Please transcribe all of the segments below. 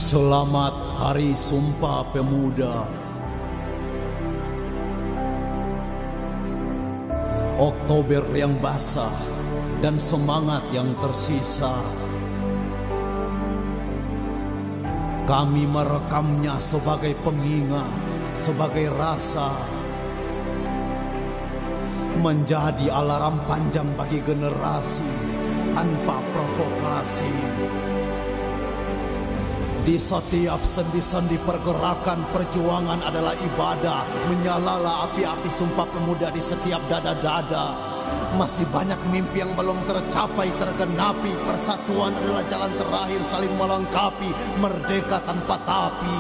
Selamat Hari Sumpah Pemuda. Oktober yang basah dan semangat yang tersisa. Kami merekamnya sebagai pengingat, sebagai rasa. Menjadi alarm panjang bagi generasi tanpa provokasi. Di setiap sendi-sendi pergerakan perjuangan adalah ibadah. Menyalalah api-api Sumpah Pemuda di setiap dada-dada. Masih banyak mimpi yang belum tercapai, tergenapi. Persatuan adalah jalan terakhir saling melengkapi. Merdeka tanpa tapi.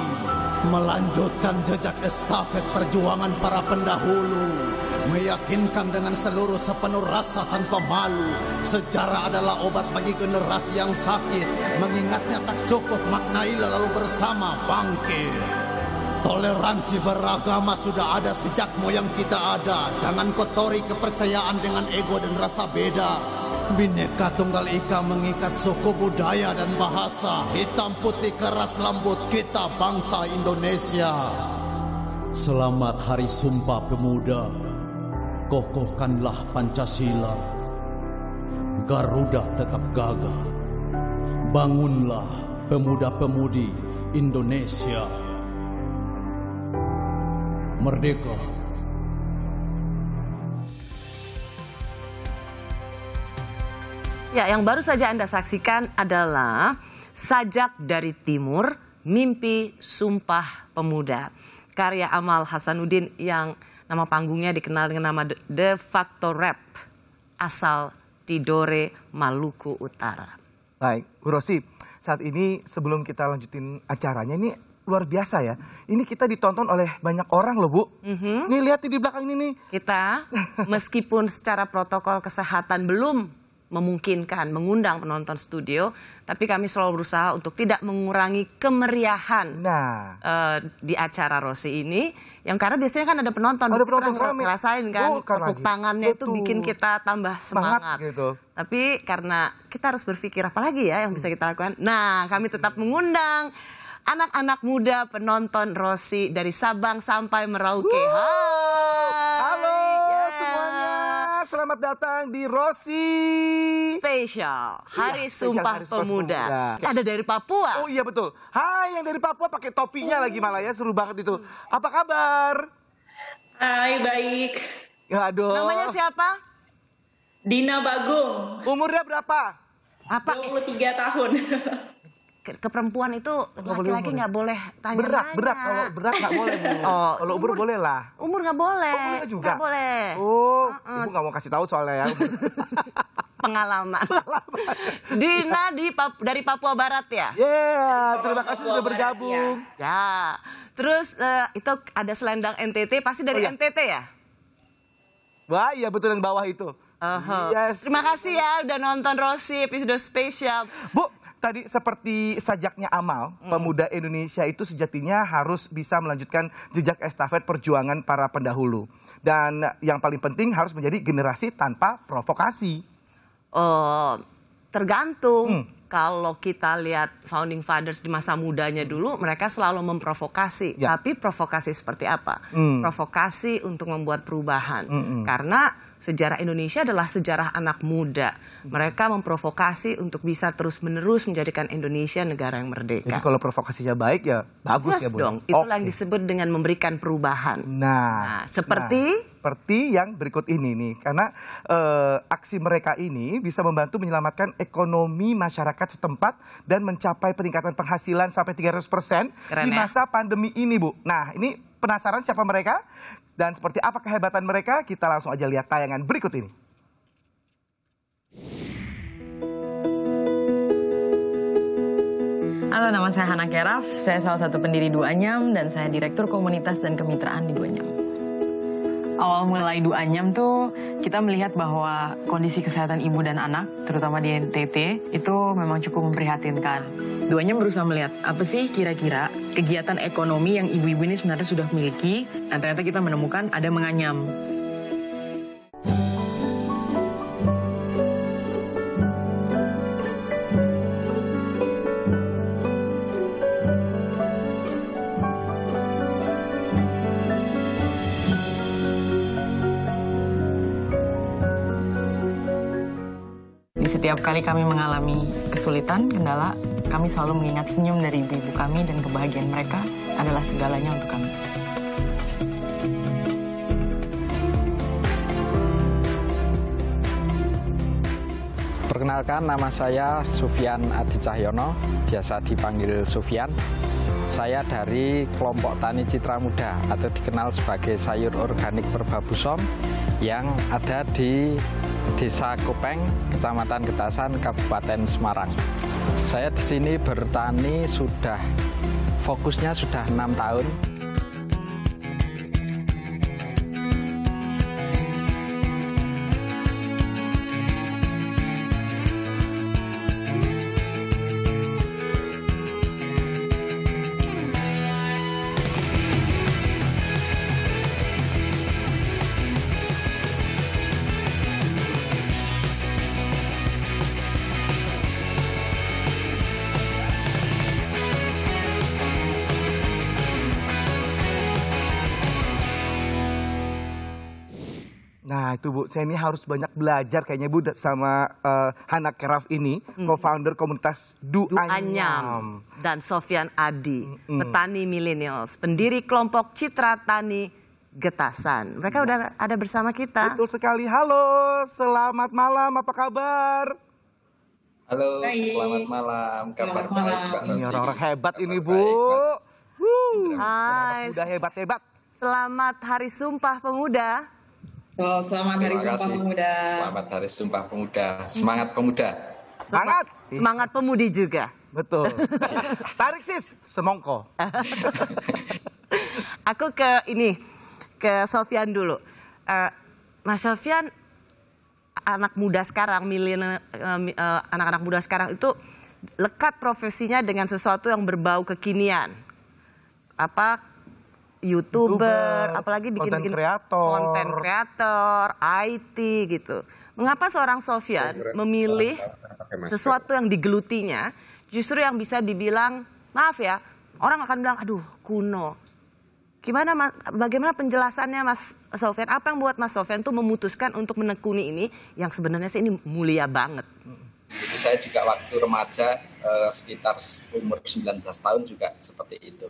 Melanjutkan jejak estafet perjuangan para pendahulu. Meyakinkan dengan seluruh sepenuh rasa tanpa malu. Sejarah adalah obat bagi generasi yang sakit. Mengingatnya tak cukup, maknailah lalu bersama bangkit. Toleransi beragama sudah ada sejak moyang kita ada. Jangan kotori kepercayaan dengan ego dan rasa beda. Bhinneka Tunggal Ika mengikat suku, budaya dan bahasa. Hitam putih keras lembut kita bangsa Indonesia. Selamat Hari Sumpah Pemuda. Kokohkanlah Pancasila. Garuda tetap gagah. Bangunlah pemuda-pemudi Indonesia. Merdeka. Ya, yang baru saja Anda saksikan adalah Sajak dari Timur, Mimpi Sumpah Pemuda. Karya Amal Hasanuddin yang nama panggungnya dikenal dengan nama De Facto Rap, asal Tidore, Maluku Utara. Baik, Bu Rosi, saat ini sebelum kita lanjutin acaranya, ini luar biasa ya. Ini kita ditonton oleh banyak orang loh, Bu. Nih lihat di belakang ini nih. Kita, meskipun secara protokol kesehatan belum memungkinkan mengundang penonton studio, tapi kami selalu berusaha untuk tidak mengurangi kemeriahan di acara Rosi ini. Yang karena biasanya kan ada penonton, ada penonton ngerasain kan, tepuk tangannya itu bikin kita tambah semangat. Gitu. Tapi karena kita harus berpikir apalagi ya yang bisa kita lakukan. Nah, kami tetap mengundang anak-anak muda penonton Rosi dari Sabang sampai Merauke. Halo semuanya, selamat datang di Rosi Spesial Hari Sumpah Pemuda. Ada dari Papua. Oh iya betul. Hai, yang dari Papua pakai topinya lagi malah ya, seru banget itu. Apa kabar? Hai, baik. Aduh. Namanya siapa? Dina Bagung. Umurnya berapa? Apa? 23 tahun. Ke perempuan itu laki-laki nggak boleh tanya. Berat. Kalau berat nggak boleh, Bu. Oh, kalau umur boleh lah. Umur nggak boleh. Umur juga. Nggak boleh. Oh, Ibu nggak mau kasih tahu soalnya ya. Pengalaman. Dina dari Papua Barat ya? Terima kasih sudah bergabung. Ya. Terus itu ada selendang NTT, pasti dari NTT ya? Wah, iya betul yang bawah itu. Yes. Terima kasih ya udah nonton Rosi episode spesial. Bu, tadi seperti sajaknya Amal, pemuda Indonesia itu sejatinya harus bisa melanjutkan jejak estafet perjuangan para pendahulu. Dan yang paling penting harus menjadi generasi tanpa provokasi. Tergantung. Kalau kita lihat founding fathers di masa mudanya dulu, mereka selalu memprovokasi. Tapi provokasi seperti apa? Provokasi untuk membuat perubahan. Karena sejarah Indonesia adalah sejarah anak muda. Mereka memprovokasi untuk bisa terus-menerus menjadikan Indonesia negara yang merdeka. Jadi kalau provokasinya baik ya bagus ya, Bu. Dong. Itulah yang disebut dengan memberikan perubahan. Seperti yang berikut ini nih. Karena aksi mereka ini bisa membantu menyelamatkan ekonomi masyarakat setempat dan mencapai peningkatan penghasilan sampai 300% di masa pandemi ini, Bu. Nah, ini penasaran siapa mereka? Dan seperti apa kehebatan mereka, kita langsung aja lihat tayangan berikut ini. Halo, nama saya Hana Keraf, saya salah satu pendiri Duanyam dan saya Direktur Komunitas dan Kemitraan di Duanyam. Awal mulai Duanyam tuh kita melihat bahwa kondisi kesehatan ibu dan anak, terutama di NTT, itu memang cukup memprihatinkan. Duanyam berusaha melihat apa sih kira-kira kegiatan ekonomi yang ibu-ibu ini sebenarnya sudah miliki, dan ternyata kita menemukan ada Menganyam. Setiap kali kami mengalami kesulitan, kendala, kami selalu mengingat senyum dari ibu-ibu kami dan kebahagiaan mereka adalah segalanya untuk kami. Perkenalkan, nama saya Sufyan Adi Cahyono, biasa dipanggil Sufyan. Saya dari kelompok Tani Citra Muda atau dikenal sebagai Sayur Organik Perbabusom yang ada di Desa Kopeng, Kecamatan Getasan, Kabupaten Semarang. Saya di sini bertani fokusnya sudah 6 tahun. Nah itu Bu, saya ini harus banyak belajar kayaknya Bu sama Hana Keraf ini, co-founder komunitas Duanyam. Dan Sofyan Adi, petani millennials, pendiri kelompok Citra Tani Getasan. Mereka udah ada bersama kita. Betul sekali, halo, selamat malam, apa kabar? Halo, selamat malam, kabar baik Mbak Rosi. Ini orang-orang hebat ini Bu. Hai, udah hebat-hebat. Selamat Hari Sumpah Pemuda. Oh, selamat Hari Sumpah Pemuda. Selamat Hari Sumpah Pemuda. Semangat pemuda. Semangat. Semangat pemudi juga. Betul. Tarik sis, semongko. Aku ke Sofyan dulu. Mas Sofyan, anak muda sekarang, anak-anak muda sekarang itu lekat profesinya dengan sesuatu yang berbau kekinian. YouTuber, apalagi bikin konten kreator, IT gitu. Mengapa seorang Sofyan memilih sesuatu yang digelutinya, justru yang bisa dibilang, maaf ya, orang akan bilang, aduh kuno. Bagaimana penjelasannya Mas Sofyan? Apa yang buat Mas Sofyan tuh memutuskan untuk menekuni ini, yang sebenarnya sih ini mulia banget? Jadi saya juga waktu remaja, sekitar umur 19 tahun juga seperti itu.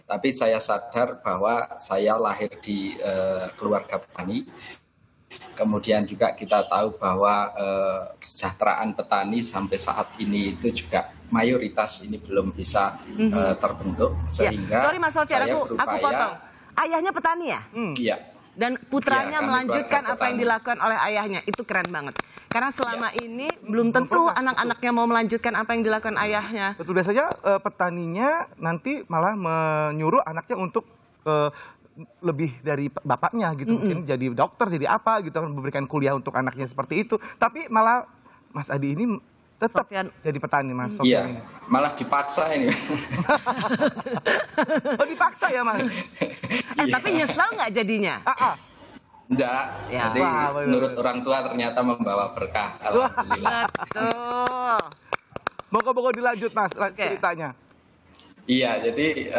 Tapi saya sadar bahwa saya lahir di keluarga petani. Kemudian juga kita tahu bahwa kesejahteraan petani sampai saat ini itu juga mayoritas ini belum bisa terbentuk. Sehingga Sorry Mas Sofyan, aku potong. Ayahnya petani ya? Iya. Dan putranya melanjutkan apa yang dilakukan oleh ayahnya. Itu keren banget. Karena selama ini belum tentu anak-anaknya mau melanjutkan apa yang dilakukan ayahnya. Betul, biasanya petaninya nanti malah menyuruh anaknya untuk lebih dari bapaknya gitu. Mungkin jadi dokter, jadi apa gitu, memberikan kuliah untuk anaknya seperti itu. Tapi malah Mas Adi ini tetap jadi petani Mas Sofyan. Iya, malah dipaksa ini. Oh dipaksa ya Mas? Tapi nyesel nggak jadinya? Enggak, Ya. jadi menurut orang tua ternyata membawa berkah. Alhamdulillah. Betul. Moga-moga dilanjut Mas ceritanya. Iya, jadi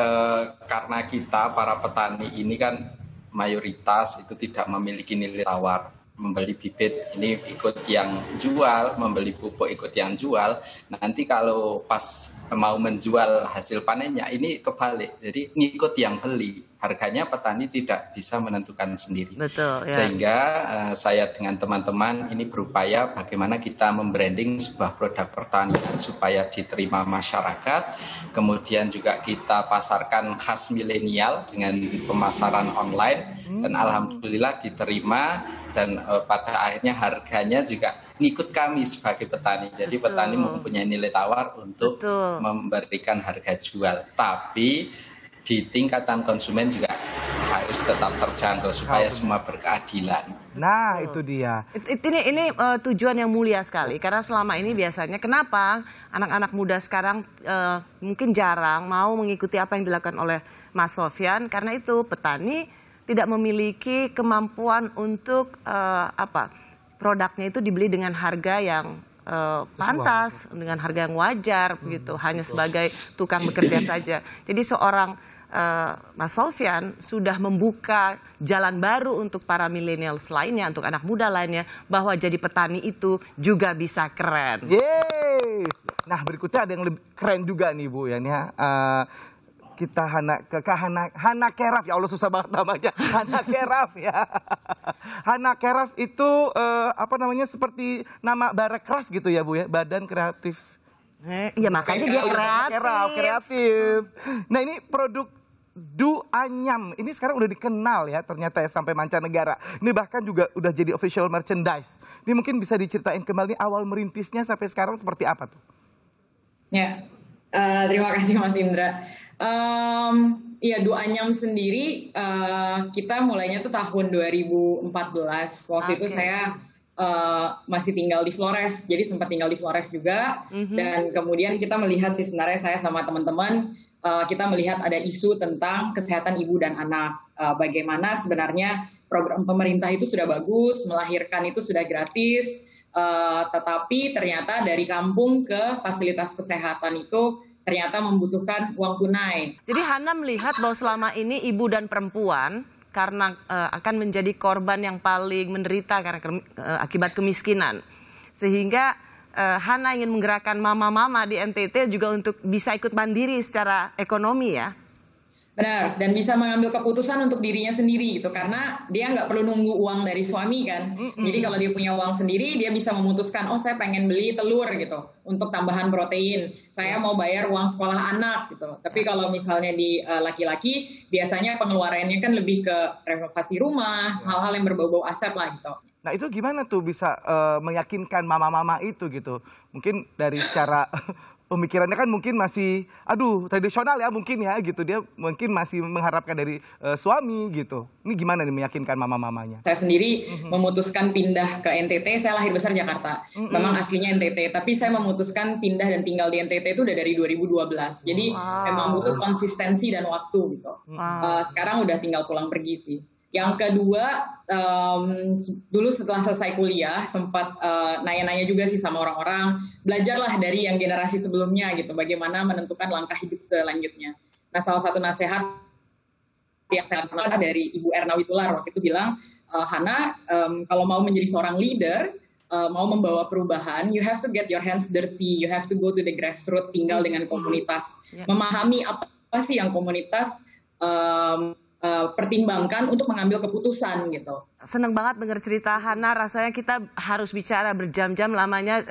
karena kita para petani ini kan mayoritas itu tidak memiliki nilai tawar. Membeli bibit ini ikut yang jual, membeli pupuk ikut yang jual. Nanti kalau pas mau menjual hasil panennya ini kebalik, jadi ngikut yang beli. Harganya petani tidak bisa menentukan sendiri. Betul, ya. Sehingga saya dengan teman-teman ini berupaya bagaimana kita membranding sebuah produk pertanian supaya diterima masyarakat. Kemudian juga kita pasarkan khas milenial dengan pemasaran online. Dan alhamdulillah diterima dan pada akhirnya harganya juga ngikut kami sebagai petani. Jadi petani mempunyai nilai tawar untuk memberikan harga jual. Tapi di tingkatan konsumen juga harus tetap terjangkau supaya semua berkeadilan. Nah itu dia. Ini tujuan yang mulia sekali karena selama ini biasanya kenapa anak-anak muda sekarang mungkin jarang mau mengikuti apa yang dilakukan oleh Mas Sofyan, karena itu petani tidak memiliki kemampuan untuk produknya itu dibeli dengan harga yang pantas, dengan harga yang wajar, begitu, hanya sebagai tukang bekerja saja. Jadi seorang Mas Sofyan sudah membuka jalan baru untuk para millennials lainnya, untuk anak muda lainnya, bahwa jadi petani itu juga bisa keren. Yes. Nah, berikutnya ada yang lebih keren juga nih Bu ya. Kita Hana Keraf, ya Allah susah banget namanya. Hana Keraf ya. Hana Keraf itu apa namanya, seperti nama Barekraf gitu ya Bu ya, Badan Kreatif. Iya, makanya dia kreatif. Nah, ini produk duanyam ini sekarang udah dikenal ya ternyata ya sampai mancanegara. Ini bahkan juga udah jadi official merchandise. Ini mungkin bisa diceritain kembali awal merintisnya sampai sekarang seperti apa tuh? Ya, terima kasih Mas Indra. Ya, duanyam sendiri kita mulainya tuh tahun 2014. Waktu itu saya masih tinggal di Flores, jadi sempat tinggal di Flores juga. Dan kemudian kita melihat sih, sebenarnya saya sama teman-teman kita melihat ada isu tentang kesehatan ibu dan anak. Bagaimana sebenarnya program pemerintah itu sudah bagus, melahirkan itu sudah gratis, tetapi ternyata dari kampung ke fasilitas kesehatan itu ternyata membutuhkan uang tunai. Jadi Hana melihat bahwa selama ini ibu dan perempuan karena akan menjadi korban yang paling menderita karena akibat kemiskinan. Sehingga Hana ingin menggerakkan mama-mama di NTT juga untuk bisa ikut mandiri secara ekonomi ya. Benar, dan bisa mengambil keputusan untuk dirinya sendiri gitu, karena dia nggak perlu nunggu uang dari suami kan. Jadi kalau dia punya uang sendiri, dia bisa memutuskan, oh saya pengen beli telur gitu untuk tambahan protein, saya mau bayar uang sekolah anak gitu. Tapi kalau misalnya di laki-laki, biasanya pengeluarannya kan lebih ke renovasi rumah, hal-hal yang berbau-bau aset lah gitu. Nah, itu gimana tuh bisa meyakinkan mama-mama itu gitu? Mungkin dari cara pemikirannya kan mungkin masih tradisional ya mungkin ya gitu, dia mungkin masih mengharapkan dari suami gitu. Ini gimana nih meyakinkan mama-mamanya? Saya sendiri memutuskan pindah ke NTT, saya lahir besar Jakarta, memang aslinya NTT, tapi saya memutuskan pindah dan tinggal di NTT itu udah dari 2012. Jadi memang butuh konsistensi dan waktu gitu. Sekarang udah tinggal pulang pergi sih. Yang kedua, dulu setelah selesai kuliah sempat nanya-nanya juga sih sama orang-orang, belajarlah dari yang generasi sebelumnya gitu, bagaimana menentukan langkah hidup selanjutnya. Nah, salah satu nasihat yang saya pernah dari Ibu Erna Witular waktu itu bilang, Hana, kalau mau menjadi seorang leader, mau membawa perubahan, you have to get your hands dirty, you have to go to the grassroots, tinggal dengan komunitas, memahami apa sih yang komunitas pertimbangkan untuk mengambil keputusan gitu. Seneng banget dengar cerita Hana, rasanya kita harus bicara berjam-jam lamanya,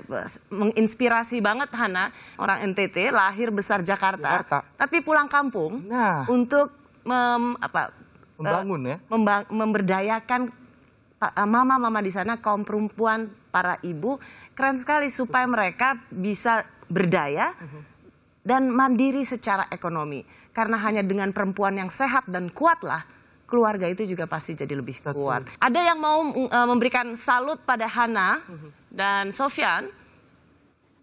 menginspirasi banget Hana, orang NTT, lahir besar Jakarta. Tapi pulang kampung untuk membangun ya, memberdayakan mama-mama di sana, kaum perempuan, para ibu, keren sekali supaya mereka bisa berdaya dan mandiri secara ekonomi. Karena hanya dengan perempuan yang sehat dan kuatlah keluarga itu juga pasti jadi lebih kuat. Ada yang mau memberikan salut pada Hana dan Sofyan?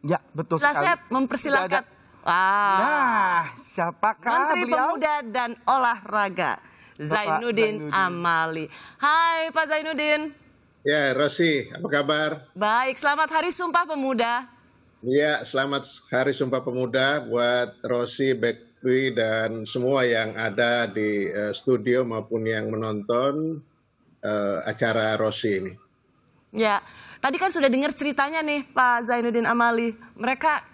Ya, betul sekali. Saya mempersilakan. Nah, siapakah Menteri beliau? Pemuda dan Olahraga, Zainuddin Amali. Hai Pak Zainuddin. Ya, Rosi, apa kabar? Baik, selamat Hari Sumpah Pemuda. Ya, selamat Hari Sumpah Pemuda buat Rosi, Bekwi, dan semua yang ada di studio maupun yang menonton acara Rosi ini. Ya, tadi kan sudah dengar ceritanya nih Pak Zainuddin Amali. Mereka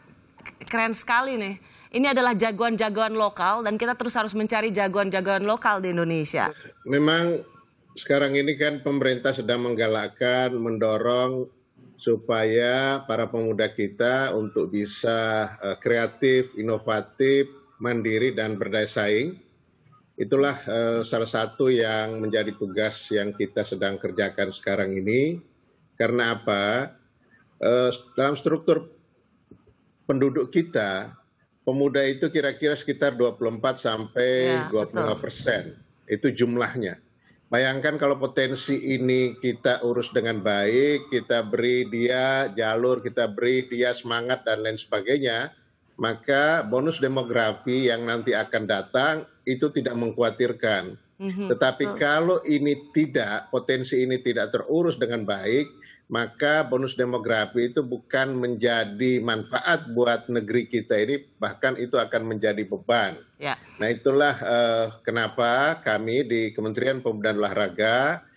keren sekali nih. Ini adalah jagoan-jagoan lokal dan kita terus harus mencari jagoan-jagoan lokal di Indonesia. Memang sekarang ini kan pemerintah sedang menggalakkan, mendorong supaya para pemuda kita untuk bisa kreatif, inovatif, mandiri, dan berdaya saing. Itulah salah satu yang menjadi tugas yang kita sedang kerjakan sekarang ini. Karena apa? Dalam struktur penduduk kita, pemuda itu kira-kira sekitar 24 sampai 25%. Itu jumlahnya. Bayangkan kalau potensi ini kita urus dengan baik, kita beri dia jalur, kita beri dia semangat dan lain sebagainya, maka bonus demografi yang nanti akan datang itu tidak mengkhawatirkan. Tetapi kalau ini tidak, potensi ini tidak terurus dengan baik, maka bonus demografi itu bukan menjadi manfaat buat negeri kita ini, bahkan itu akan menjadi beban. Ya. Nah itulah kenapa kami di Kementerian Pemuda dan Olahraga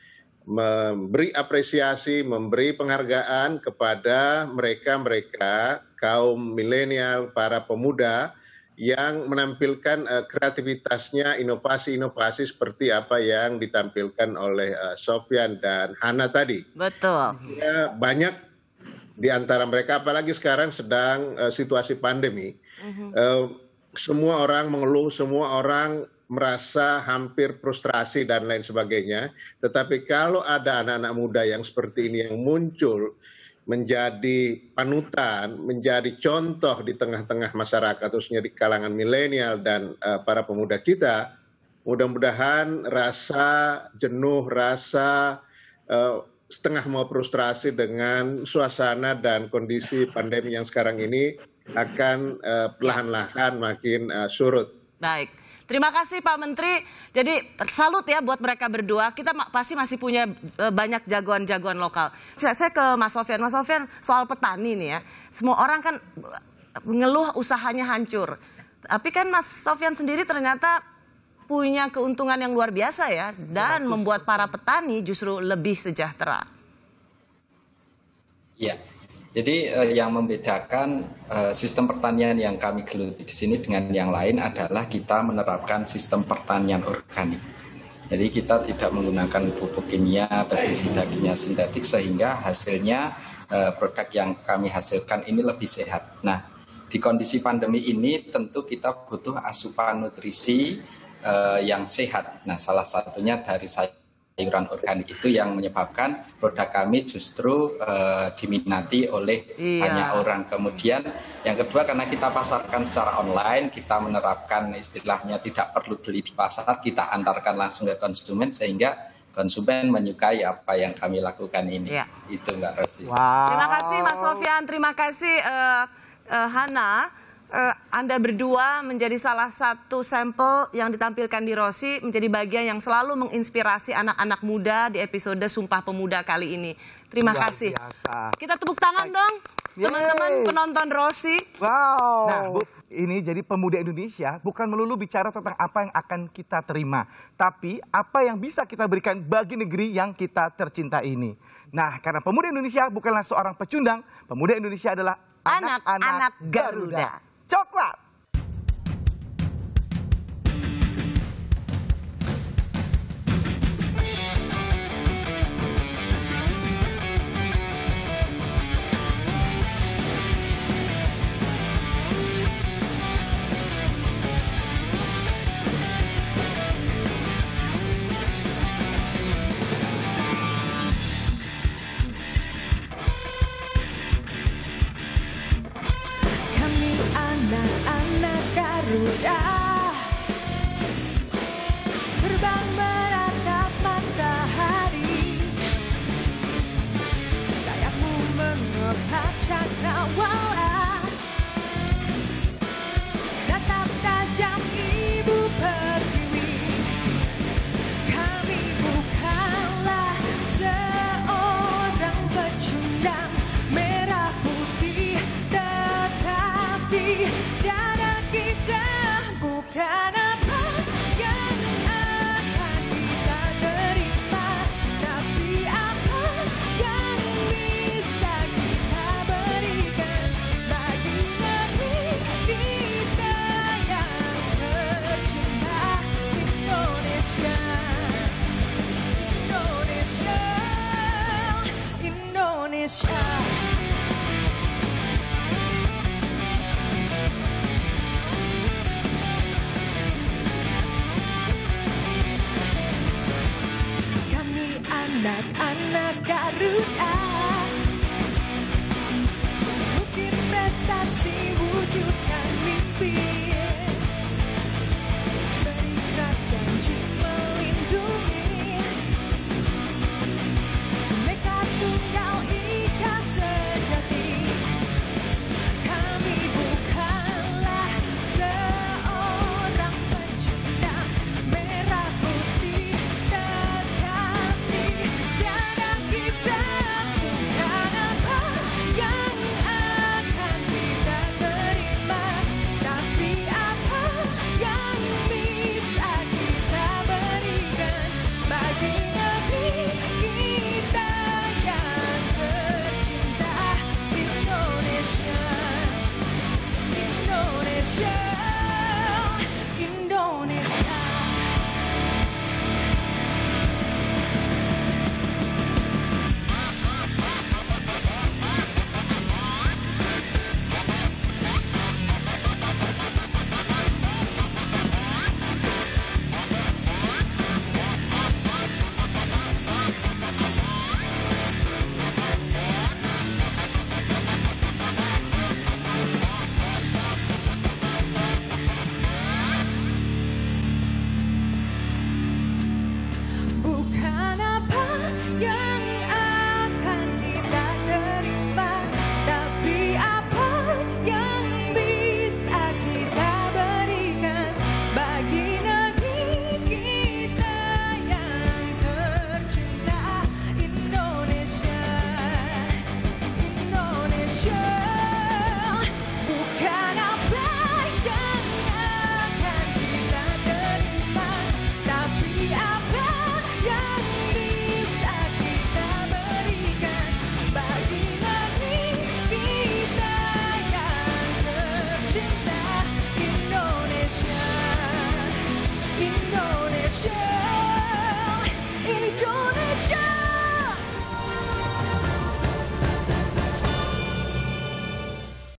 memberi apresiasi, memberi penghargaan kepada mereka kaum milenial, para pemuda yang menampilkan kreativitasnya, inovasi-inovasi seperti apa yang ditampilkan oleh Sofyan dan Hana tadi. Betul. Ya, banyak di antara mereka, apalagi sekarang sedang situasi pandemi, semua orang mengeluh, semua orang merasa hampir frustrasi dan lain sebagainya. Tetapi kalau ada anak-anak muda yang seperti ini yang muncul, menjadi panutan, menjadi contoh di tengah-tengah masyarakat, khususnya di kalangan milenial dan para pemuda kita, mudah-mudahan rasa jenuh, rasa setengah mau frustrasi dengan suasana dan kondisi pandemi yang sekarang ini akan perlahan-lahan makin surut. Baik. Terima kasih Pak Menteri. Jadi salut ya buat mereka berdua. Kita pasti masih punya banyak jagoan-jagoan lokal. Saya ke Mas Sofyan. Mas Sofyan, soal petani nih ya. Semua orang kan mengeluh usahanya hancur. Tapi kan Mas Sofyan sendiri ternyata punya keuntungan yang luar biasa ya. Dan membuat para petani justru lebih sejahtera. Ya. Jadi yang membedakan sistem pertanian yang kami geluti di sini dengan yang lain adalah kita menerapkan sistem pertanian organik. Jadi kita tidak menggunakan pupuk kimia, pestisida kimia sintetik sehingga hasilnya produk yang kami hasilkan ini lebih sehat. Nah, di kondisi pandemi ini tentu kita butuh asupan nutrisi yang sehat. Nah, salah satunya dari sayuran organik itu yang menyebabkan produk kami justru diminati oleh banyak orang. Kemudian yang kedua, karena kita pasarkan secara online, kita menerapkan istilahnya tidak perlu beli di pasar, kita antarkan langsung ke konsumen sehingga konsumen menyukai apa yang kami lakukan ini. Itu Mbak Rosi. Wow. Terima kasih Mas Sofyan, terima kasih Hana. Anda berdua menjadi salah satu sampel yang ditampilkan di Rosi, menjadi bagian yang selalu menginspirasi anak-anak muda di episode Sumpah Pemuda kali ini. Terima kasih. Biasa. Kita tepuk tangan dong, teman-teman penonton Rosi. Wow. Nah, Bu, ini jadi pemuda Indonesia bukan melulu bicara tentang apa yang akan kita terima, tapi apa yang bisa kita berikan bagi negeri yang kita tercinta ini. Nah, karena pemuda Indonesia bukanlah seorang pecundang, pemuda Indonesia adalah anak-anak Garuda. Coklat. Anak-anak Garuda terbang meratap matahari, sayapmu mengepak cakrawala, tatap tajam ibu pertiwi. Kami bukanlah seorang pecundang merah putih, tetapi dada kita bukan apa yang akan kita terima, tapi apa yang bisa kita berikan bagi negeri kita yang tercinta, Indonesia. Indonesia, Indonesia. Anak-anak Garuda, mungkin prestasi wujud